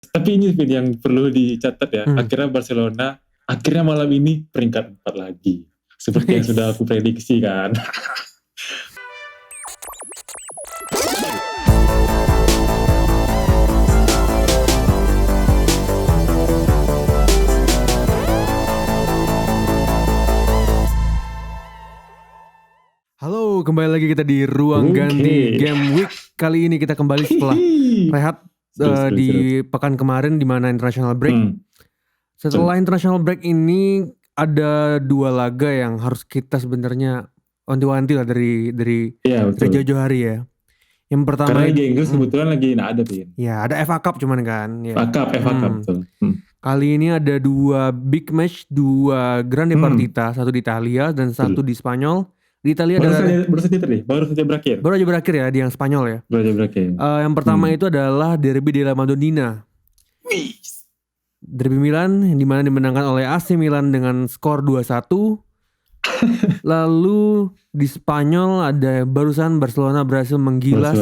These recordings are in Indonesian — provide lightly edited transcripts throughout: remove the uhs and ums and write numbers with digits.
Tapi ini Vin, yang perlu dicatat ya, akhirnya Barcelona akhirnya malam ini peringkat 4 lagi. Seperti yang sudah aku prediksi kan. Halo, kembali lagi kita di Ruang Ganti Game Week. Kali ini kita kembali setelah rehat di pekan kemarin di mana international break. Setelah international break ini ada 2 laga yang harus kita sebenarnya wanti-wanti lah dari jauh-jauh hari ya. Yang pertama, karena Liga Inggris kebetulan lagi nggak ada Pin. Ya, ada FA Cup cuman kan. Ya. FA Cup betul. Kali ini ada 2 big match, 2 grande partita, satu di Italia dan satu di Spanyol. Di Italia baru saja berakhir ya di yang Spanyol ya. Baru saja berakhir. Yang pertama itu adalah Derby della Madonnina. Derby Milan yang dimana dimenangkan oleh AC Milan dengan skor 2-1. Lalu di Spanyol ada barusan Barcelona berhasil menggilas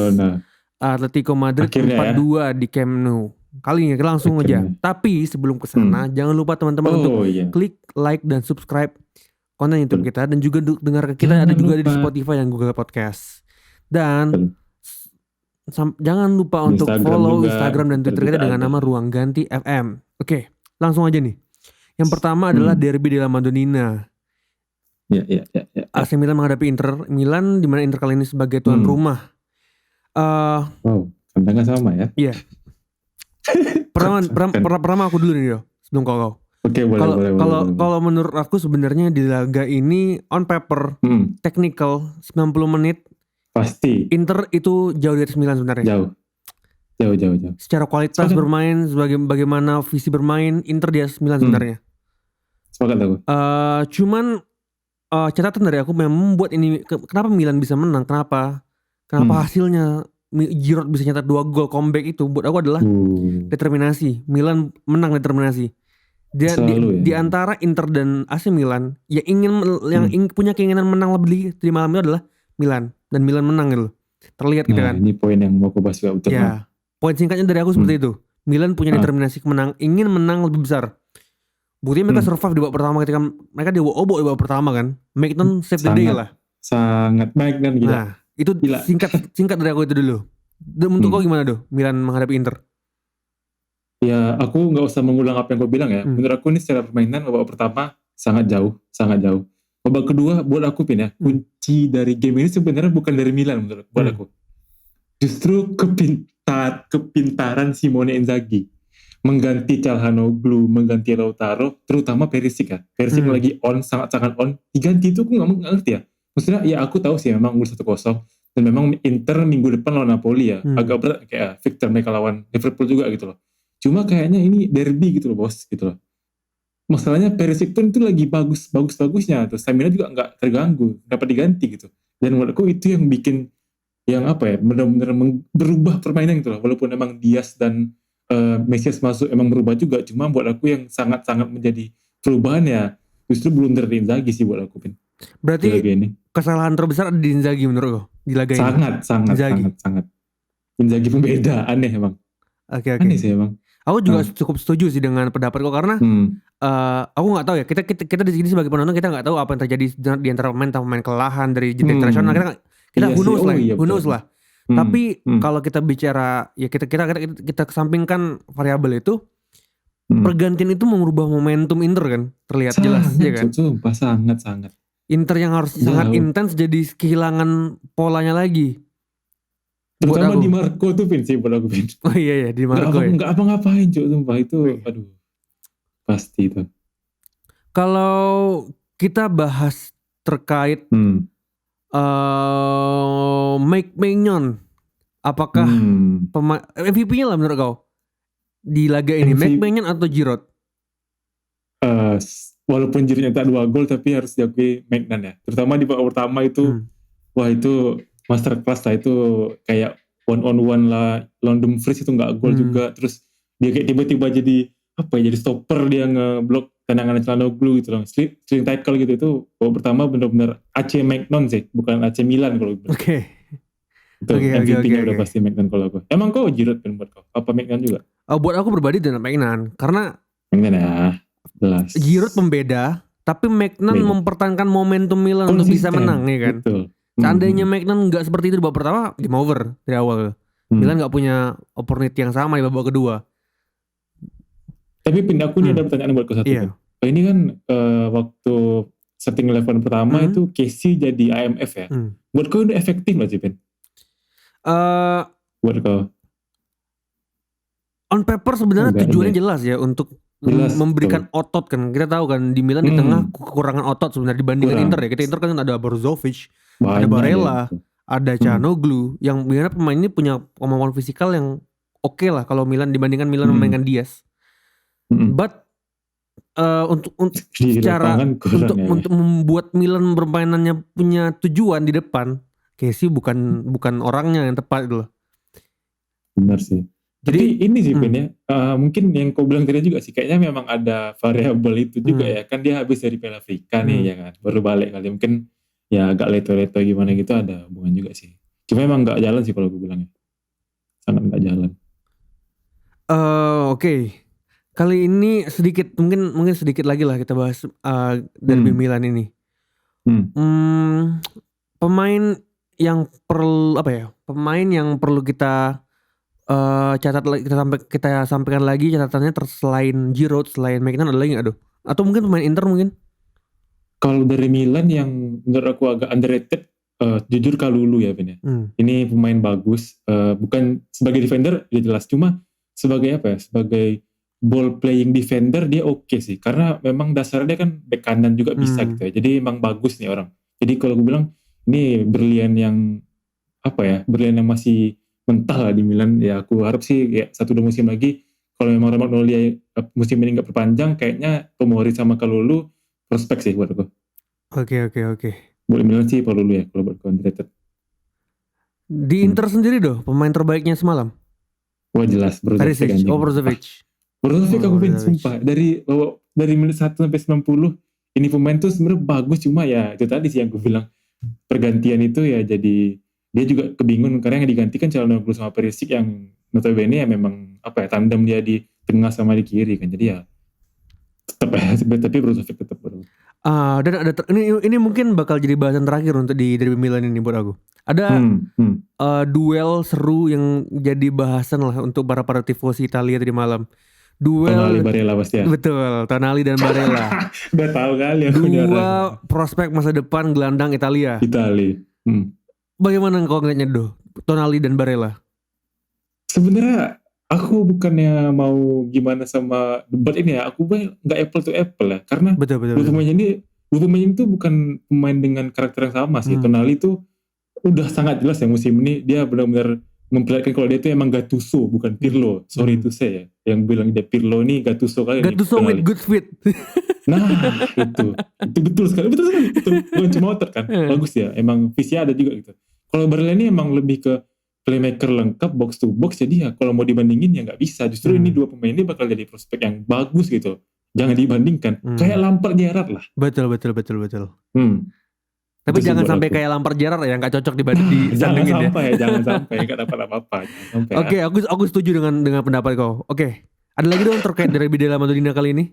Atletico Madrid 4-2 di Camp Nou. Kali ini langsung aja. Tapi sebelum kesana jangan lupa teman-teman untuk klik like dan subscribe konten YouTube kita, dan juga dengar kita ada juga di Spotify dan Google Podcast. Dan jangan lupa untuk follow Instagram dan Twitter kita dengan nama Ruang Ganti FM. Oke, langsung aja nih. Yang pertama adalah Derby della Madonnina. Ya. AC Milan menghadapi Inter Milan, di mana Inter kali ini sebagai tuan rumah. Kandangnya sama ya. Iya. Pertama aku dulu nih, sebelum kau. Oke, boleh. Kalau menurut aku sebenarnya di laga ini on paper, technical 90 menit pasti Inter itu jauh di atas Milan sebenarnya. Jauh. Secara kualitas bermain, bagaimana visi bermain, Inter di atas Milan sebenarnya. Sepakat aku. Cuman catatan dari aku memang membuat ini, kenapa Milan bisa menang, kenapa hasilnya Giroud bisa nyetak 2 gol comeback itu buat aku adalah determinasi. Milan menang determinasi. Di antara Inter dan AC Milan yang punya keinginan menang lebih di malam itu adalah Milan, dan Milan menang gitu. Terlihat gitu kan. Ini poin yang mau aku bahas juga betul. Ya. Poin singkatnya dari aku seperti itu. Milan punya determinasi ingin menang lebih besar. Buktinya mereka survive di babak pertama ketika mereka obok di babak pertama kan. Maicon save the day lah. Sangat baik kan gila. Nah, itu gila. Singkat dari aku itu dulu. Untuk kau gimana Milan menghadapi Inter? Ya, aku nggak usah mengulang apa yang gue bilang ya. Menurut aku ini secara permainan babak pertama sangat jauh. Babak kedua buat aku Pin ya, kunci dari game ini sebenarnya bukan dari Milan buat aku. Justru kepintaran Simone Inzaghi mengganti Calhanoglu, mengganti Lautaro, terutama Perisic ya. Perisic lagi sangat on. Diganti itu aku nggak ngerti ya. Maksudnya ya aku tahu sih memang unggul 1-0 dan memang Inter minggu depan lawan Napoli ya. Agak berat kayak Victor mereka lawan Liverpool juga gitu loh. Cuma kayaknya ini derby gitu loh bos gitu loh. Masalahnya Perisic pun itu lagi bagus-bagusnya, terus stamina juga nggak terganggu, dapat diganti gitu. Dan menurutku itu yang bikin benar-benar berubah permainan gitu loh. Walaupun emang Diaz dan Mesias masuk emang berubah juga, cuma buat aku yang sangat-sangat menjadi perubahan ya justru blunder di Inzaghi sih buat aku Pin. Berarti kesalahan terbesar ada di Inzaghi menurut lo di laga ini? Sangat. Inzaghi pembeda, aneh emang. Oke. Aneh sih emang. Aku juga cukup setuju sih dengan pendapat kok, karena aku nggak tahu ya, kita di sini sebagai penonton kita nggak tahu apa yang terjadi di antara pemain kelelahan dari jeda internasional, kita who knows lah. Tapi kalau kita bicara ya kita kesampingkan variabel itu, pergantian itu mengubah momentum Inter kan, terlihat jelas ya kan. Sumpah sangat. Inter yang harus sangat intens jadi kehilangan polanya lagi. Terutama Di Marco tuh Pin sih buat aku Pin. Oh iya Di Marco Gak apa-ngapain cuy, sumpah itu aduh pasti itu. Kalau kita bahas terkait Maicon, apakah MVP-nya lah menurut kau di laga ini, Maicon atau Giroud? Walaupun Giroud nyetak 2 gol tapi harus diakui Maicon ya. Terutama di babak pertama itu wah itu masterclass lah, itu kayak one on one lah. London Freeze itu nggak gol juga, terus dia kayak tiba-tiba jadi stopper, dia ngeblok tendangan Calhanoglu gitu loh, sling tackle gitu. Itu babak pertama benar-benar AC Maicon sih, bukan AC Milan kalau gitu. Oke. MVP-nya udah pasti Maicon kalau aku. Emang kau Giroud Pin buat kau? Apa Maicon juga? Buat aku pribadi dan Maignan, karena jelas. Giroud pembeda, tapi Maignan mempertahankan momentum Milan untuk bisa menang, ya kan. Betul. Seandainya Maignan nggak seperti itu di babak pertama, game over dari awal. Milan nggak punya opportunity yang sama di babak kedua. Tapi aku nih ada pertanyaan buat satu. Iya. Ini kan waktu starting 11 pertama itu Casey jadi IMF ya. Buat kau itu efektif gak sih, Ben? Buat kau? On paper sebenarnya tujuannya jelas ya, untuk memberikan otot kan. Kita tahu kan di Milan di tengah kekurangan otot sebenarnya dibandingkan Inter ya. Kita Inter kan ada Brozovic, ada Barella, ada Calhanoglu, yang biasanya pemain ini punya kemampuan fisikal yang oke lah kalau Milan dibandingkan Milan memainkan Diaz. But untuk secara untuk membuat Milan permainannya punya tujuan di depan, Casey bukan orangnya yang tepat itu loh. Benar sih. Jadi ini sih Ben ya, mungkin yang kau bilang tadi juga sih, kayaknya memang ada variabel itu juga ya, kan dia habis dari Piala Afrika nih ya kan, baru balik kali, mungkin ya agak leto-leto gimana gitu, ada hubungan juga sih. Cuma emang gak jalan sih kalau gue bilang ya, sangat gak jalan. Oke. Kali ini sedikit mungkin sedikit lagi lah kita bahas derby Milan ini. Pemain yang perlu kita kita sampaikan lagi catatannya selain Giroud, selain Maignan ada lagi nggak? Atau mungkin pemain Inter mungkin? Kalau dari Milan yang menurut aku agak underrated, jujur Kalulu ya Ben ya. Ini pemain bagus, bukan sebagai defender dia jelas, cuma sebagai sebagai ball playing defender dia oke sih, karena memang dasarnya dia kan back kanan juga bisa gitu ya. Jadi emang bagus nih orang. Jadi kalau gue bilang ini berlian yang berlian yang masih mentah lah di Milan ya. Aku harap sih ya 1-2 musim lagi kalau memang Romagnoli musim ini nggak perpanjang, kayaknya Tomori sama Kalulu prospek sih buat aku. Oke. Buat Milan sih Kalulu ya kalau buat underrated. Di Inter sendiri pemain terbaiknya semalam? Wah jelas Brozovic. Brozovic aku pengen sumpah dari menit 1 sampai 90 ini pemain tuh sebenarnya bagus, cuma ya itu tadi sih yang gue bilang, pergantian itu ya jadi dia juga kebingungan karena yang digantikan Calhanoglu sama Perisic yang notabene ya memang tandem dia di tengah sama di kiri kan, jadi ya tetap tapi Brozovic tetap baru. Dan ada ini mungkin bakal jadi bahasan terakhir untuk di derby Milan ini buat aku. Ada duel seru yang jadi bahasan lah untuk para tifosi Italia tadi malam. Duel Tonali Barella pasti ya. Betul, Tonali dan Barella. Udah tahu kali ya. Dua prospek masa depan gelandang Italia. Bagaimana kau ngeliatnya Tonali dan Barella? Sebenarnya aku bukannya mau gimana sama debat ini ya, aku nggak apple to apple ya, karena dua pemain ini tuh bukan pemain dengan karakter yang sama sih. Tonali tuh udah sangat jelas ya musim ini dia benar-benar memperlihatkan kalau dia tuh emang Gattuso bukan Pirlo. Sorry to say ya, yang bilang dia Pirlo nih Gattuso kali. Gattuso with good fit. Nah itu betul sekali. Bukan cuma otot kan, bagus ya, emang visinya ada juga gitu. Kalau Barella ini emang lebih ke playmaker lengkap, box to box, jadi ya kalau mau dibandingin ya nggak bisa. Justru ini dua pemain ini bakal jadi prospek yang bagus gitu, jangan dibandingkan. Kayak Lampard Gerrard lah. Betul. Tapi jangan sampai kayak Lampard Gerrard ya, nggak cocok disandingin ya. Jangan sampai nggak dapat apa-apa. Oke, aku setuju dengan pendapat kau. Oke, ada lagi terkait derby della Madonnina kali ini?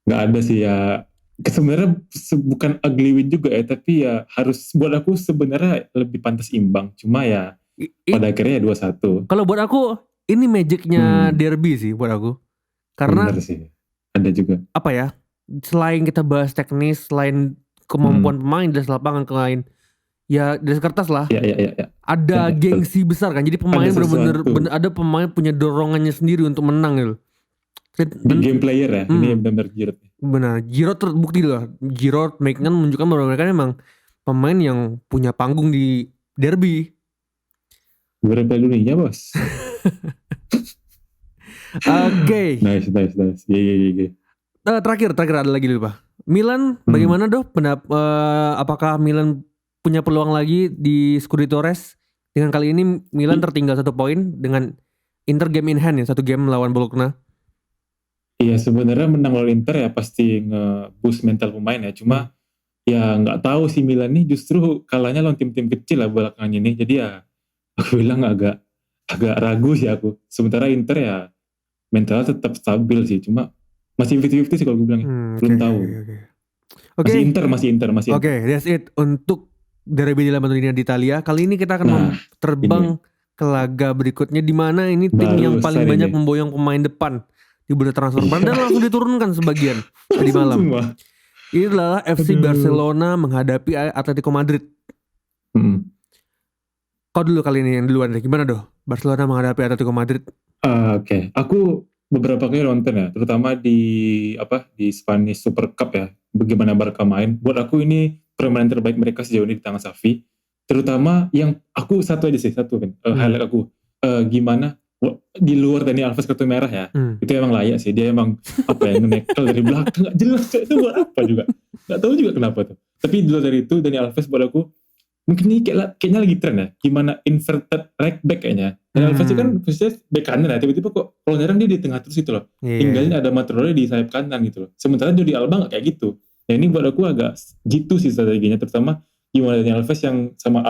Nggak ada sih ya. Sebenarnya bukan ugly win juga ya, tapi ya harus buat aku sebenarnya lebih pantas imbang. Cuma ya pada akhirnya 2-1. Kalau buat aku ini magicnya derby sih buat aku. Karena bener sih, ada juga. Selain kita bahas teknis, selain kemampuan pemain dari lapangan ke lain, ya dari kertas lah. Ya. Ada gengsi besar kan. Jadi pemain benar-benar ada pemain punya dorongannya sendiri untuk menang gitu. Big game player ya. Ini benar-benar Giroud. Benar, Giroud terbukti lah. Giroud, Maignan menunjukkan bahwa mereka memang pemain yang punya panggung di derby. Berapa dunia bos? Oke. Nice. Yeah. Terakhir ada lagi dulu Pak. Milan bagaimana apakah Milan punya peluang lagi di Scudetto Race? Dengan kali ini Milan tertinggal 1 poin dengan Inter game in hand ya, 1 game melawan Bologna. Iya sebenarnya menang lawan Inter ya pasti nge-boost mental pemain ya. Cuma ya nggak tahu si Milan nih justru kalahnya lawan tim-tim kecil lah belakangan ini. Jadi ya aku bilang agak ragu sih aku. Sementara Inter ya mental tetap stabil sih, cuma masih 50-50 sih kalau gue bilang. Belum tahu. Masih Inter. Oke, that's it untuk Derby della Madonnina di Italia. Kali ini kita akan terbang ke laga berikutnya, di mana ini tim yang paling banyak memboyong pemain depan di bursa transfer dan langsung diturunkan sebagian tadi malam. Ini adalah FC Barcelona menghadapi Atletico Madrid. Kau dulu kali ini yang duluan deh. Gimana Barcelona menghadapi Atletico Madrid? Oke. Aku beberapa kali nonton ya, terutama di Spanish Super Cup ya. Bagaimana Barca main. Buat aku ini permainan terbaik mereka sejauh ini di tangan Xavi. Terutama yang aku satu kan. Highlight aku. Gimana di luar Dani Alves kartu merah ya. Itu emang layak sih. Dia emang nge-nekel dari belakang, gak jelas itu buat apa juga. Gak tahu juga kenapa tuh. Tapi di luar dari itu Dani Alves buat aku mungkin ini kayaknya lagi tren ya. Gimana inverted right back kayaknya. Dani Alves itu kan posisinya back kanan ya. Tiba-tiba kok kalau nyerang dia di tengah terus gitu loh. Tinggalnya ada Matrone di sayap kanan gitu loh. Sementara Jordi Alba gak kayak gitu. Nah ini buat aku agak jitu sih strateginya. Terutama gimana Dani Alves yang sama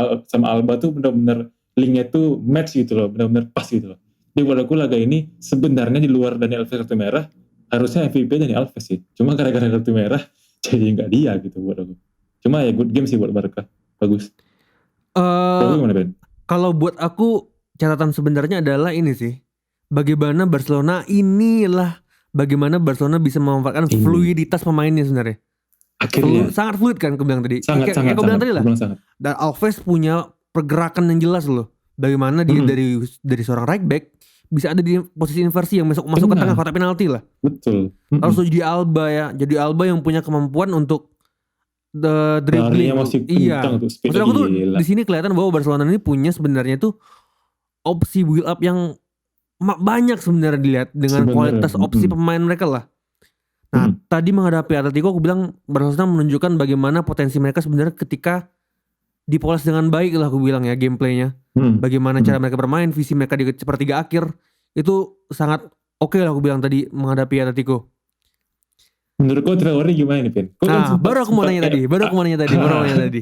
Alba tuh benar-benar linknya tuh match gitu loh. Benar-benar pas gitu loh. Jadi buat aku laga ini sebenarnya di luar Dani Alves kartu merah harusnya MVP Dani Alves sih. Cuma gara-gara kartu merah jadi nggak dia gitu buat aku. Cuma ya good game sih buat Barca. Bagus. Gimana Ben? Kalau buat aku catatan sebenarnya adalah ini sih. Bagaimana Barcelona bisa memanfaatkan fluiditas pemainnya sebenarnya. Akhirnya. Sangat fluid kan aku bilang tadi. Sangat. Aku bilang tadi lah. Dan Alves punya pergerakan yang jelas loh. Bagaimana dia dari seorang right back bisa ada di posisi inversi yang masuk ke tengah kotak penalti lah. Betul. Lalu jadi Alba ya. Jadi Alba yang punya kemampuan untuk dribbling. Iya. Maksud aku tuh di sini kelihatan bahwa Barcelona ini punya sebenarnya tuh opsi build up yang banyak sebenarnya dilihat dengan kualitas opsi pemain mereka lah. Nah, tadi menghadapi Atletico aku bilang Barcelona menunjukkan bagaimana potensi mereka sebenarnya ketika dipoles dengan baik lah aku bilang ya gameplaynya. Bagaimana cara mereka bermain, visi mereka di sepertiga akhir itu sangat oke lah aku bilang tadi menghadapi Atletico. Menurut kau Traore gimana nih, Ben? Baru aku mau nanya tadi.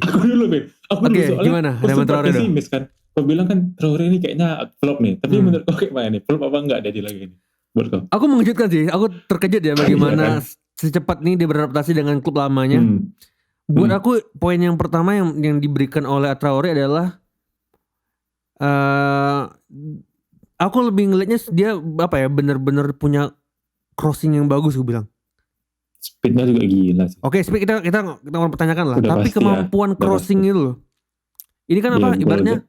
Aku dulu, Ben. Oke, gimana? Ada Traore dong. Kan? Kau bilang kan Traore ini kayaknya flop nih. Tapi menurut kau kayak mana nih? Flop apa enggak ada di laga ini? Buat kau? Aku mengejutkan sih. Aku terkejut ya bagaimana secepat ini dia beradaptasi dengan klub lamanya. Buat aku poin yang pertama yang diberikan oleh Traore adalah aku lebih ngelihatnya dia benar-benar punya crossing yang bagus gue bilang. Speednya juga gila sih. Oke, speed kita pertanyakan lah. Udah tapi kemampuan crossing itu loh. Ini kan ibaratnya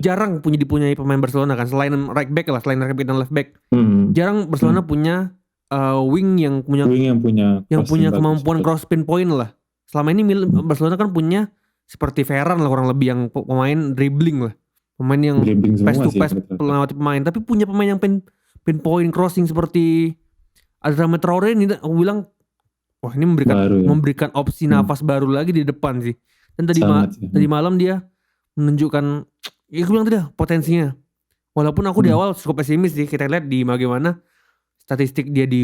jarang dipunyai pemain Barcelona kan, selain right back dan left back. Jarang Barcelona punya wing yang punya kemampuan cross pinpoint lah. Selama ini Barcelona kan punya seperti Ferran lah kurang lebih yang pemain dribbling lah. Pemain yang pass to pass melewati pemain, tapi punya pemain yang pinpoint crossing seperti Adama Traore ini aku bilang wah ini memberikan opsi nafas baru lagi di depan sih. Dan tadi malam dia menunjukkan ya aku bilang tadi potensinya. Walaupun aku di awal cukup pesimis sih, kita lihat di bagaimana statistik dia di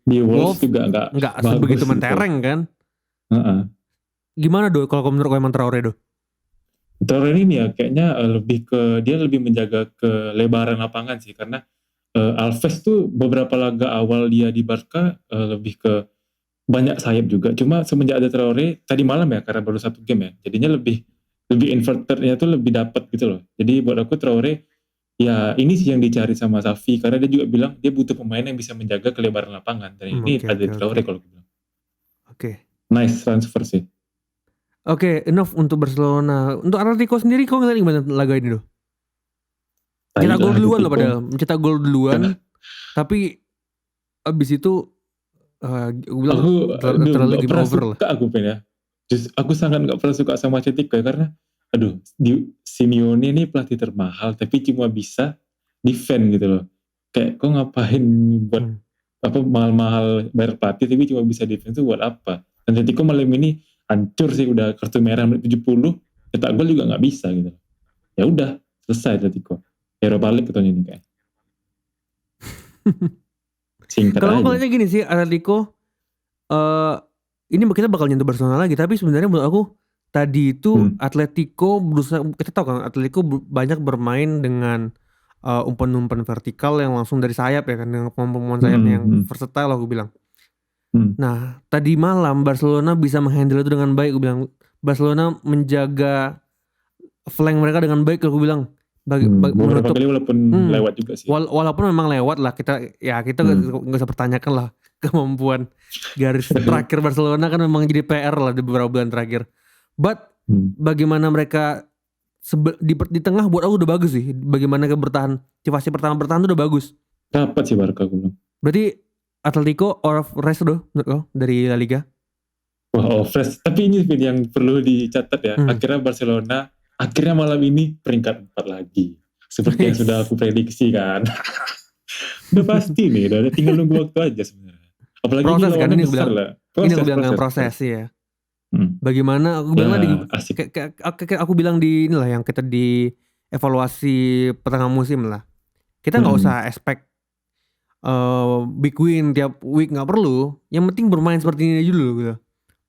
Wolves juga enggak sebegitu mentereng kan. Gimana kalau menurut emang Traore Traore ini ya kayaknya dia lebih menjaga kelebaran lapangan sih, karena Alves tuh beberapa laga awal dia di Barca lebih ke banyak sayap juga. Cuma semenjak ada Traore tadi malam ya, karena baru satu game ya, jadinya lebih inverternya tuh lebih dapat gitu loh. Jadi buat aku Traore ya ini sih yang dicari sama Xavi, karena dia juga bilang dia butuh pemain yang bisa menjaga kelebaran lapangan. Dan ini ada Traore kalau gue bilang. Nice transfer sih. Enough untuk Barcelona. Untuk Atletico sendiri kau ngeliat gimana laga ini loh? Mencetak gol duluan loh padahal. Mencetak gol duluan. Tapi abis itu terlalu game over lah. Aku sangat gak pernah suka sama Atletico ya, karena Simeone ini pelatih termahal tapi cuma bisa defend gitu loh. Kayak kok ngapain buat mahal-mahal bayar pelatih tapi cuma bisa defend itu buat apa? Dan Atletico malam ini hancur sih, udah kartu merah menit 70, cetak gol juga nggak bisa gitu. Ya udah selesai Atletico. Europa League tahun ini kayak. Singkat aja. Kalau gini sih Atletico, ini kita bakal nyentuh Barcelona lagi, tapi sebenarnya menurut aku tadi itu Atletico berusaha, kita tahu kan Atletico banyak bermain dengan umpan-umpan vertikal yang langsung dari sayap ya kan, dengan pemain sayapnya yang versatile aku bilang. Nah, tadi malam Barcelona bisa menghandle itu dengan baik, gue bilang. Barcelona menjaga flank mereka dengan baik, aku bilang. Beberapa kali walaupun lewat juga sih. Walaupun memang lewat lah, kita gak usah pertanyakan lah kemampuan garis terakhir Barcelona kan memang jadi PR lah di beberapa bulan terakhir. But bagaimana mereka di tengah buat aku udah bagus sih. Bagaimana bertahan di fase pertama bertahan tuh udah bagus. Dapat sih Barca aku bilang. Berarti Atletico or of rest tuh menurut kau dari La Liga? Wah, fresh. Tapi ini yang perlu dicatat ya. Akhirnya Barcelona akhirnya malam ini peringkat 4 lagi. Seperti yang sudah aku prediksi kan. Udah pasti nih, udah tinggal nunggu waktu aja sebenarnya. Apalagi proses ini kan, lawannya besar lah. Ini aku bilang proses ya. Bagaimana aku bilang aku bilang di inilah yang kita di evaluasi pertengahan musim lah. Kita nggak usah expect big win tiap week, nggak perlu. Yang penting bermain seperti ini dulu gitu.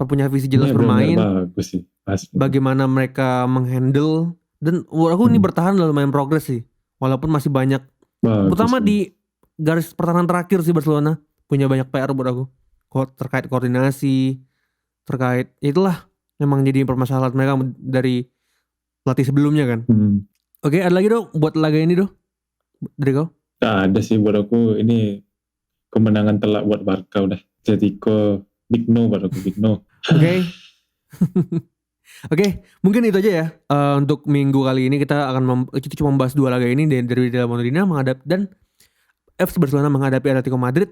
Punya visi jelas bermain. Bagus sih. Bagaimana mereka menghandle, dan buat aku ini bertahan dalam main progres sih. Walaupun masih banyak. Terutama di garis pertahanan terakhir sih Barcelona punya banyak PR buat aku. Terkait koordinasi, terkait itulah memang jadi permasalahan mereka dari pelatih sebelumnya kan. Oke, ada lagi dong buat laga ini dong dari kau? Gak ada sih buat aku, ini kemenangan telak buat Barca udah. Atletico big no buat aku, big no. Oke. Oke, mungkin itu aja ya. Untuk minggu kali ini kita akan kita cuma membahas 2 laga ini dari Real Madrid dan FC Barcelona menghadapi Atletico Madrid.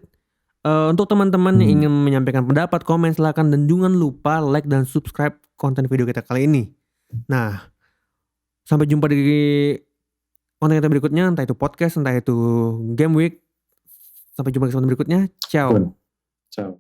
Untuk teman-teman yang ingin menyampaikan pendapat, komen, silakan, dan jangan lupa like dan subscribe konten video kita kali ini. Nah, sampai jumpa di konten kita berikutnya, entah itu podcast, entah itu game week. Sampai jumpa di konten berikutnya. Ciao.